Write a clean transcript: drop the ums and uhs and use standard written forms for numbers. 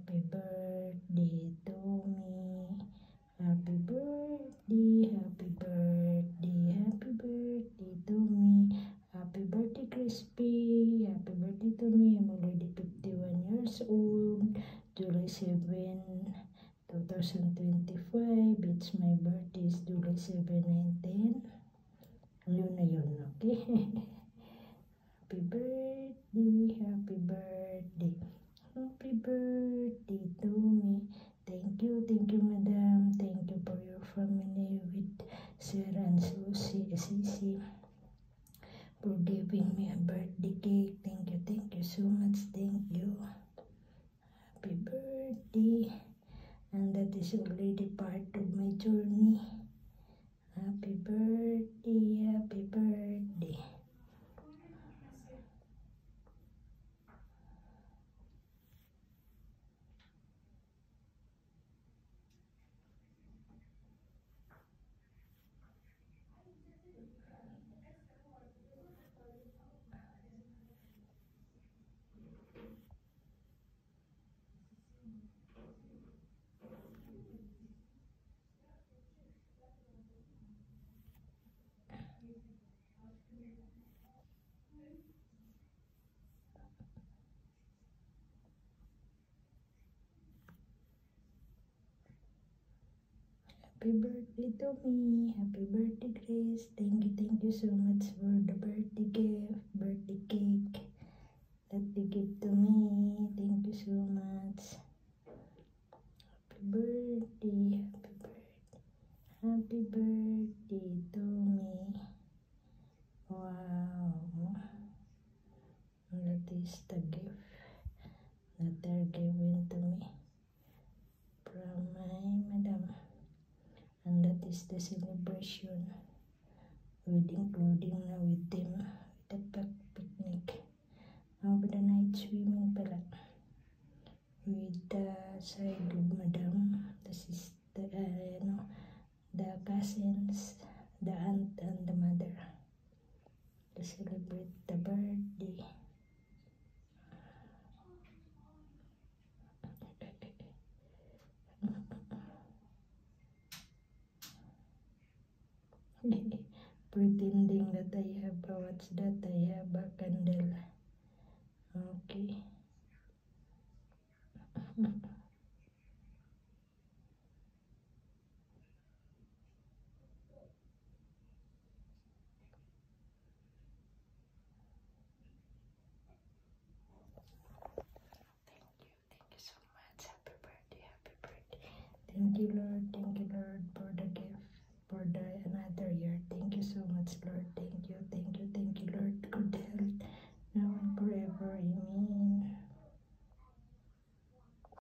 happy birthday to me. Happy birthday, happy birthday, happy birthday to me. Happy birthday, Crispy. Happy birthday to me. I'm already 51 years old. July 7, 2025. It's my birthday. It's July 7, 19. Yun na yun, okay? Happy birthday, happy birthday. Happy birthday to me. Thank you, madam. Thank you for your family with Sarah and Sisi for giving me a birthday cake. Thank you so much. Thank you. Happy birthday. And that is already part of my journey. Happy birthday, happy birthday. Happy birthday to me. Happy birthday, Grace. Thank you so much for the birthday gift, birthday cake that you give to me. Thank you so much. Happy birthday, happy birthday to me. Wow. That is the gift that they're giving to me from my madam. And that is the celebration with including na with them with the picnic. With the night swimming pala. With the side of madam, the sister, the cousins, the aunt and the mother to celebrate the birthday. Pretending that I have what's that? I have a candle. Okay. Thank you so much. Happy birthday, happy birthday. Thank you, Lord, for the gift, for the another year. Thank you so much, Lord. Thank you, Lord. Good health now and forever. Amen.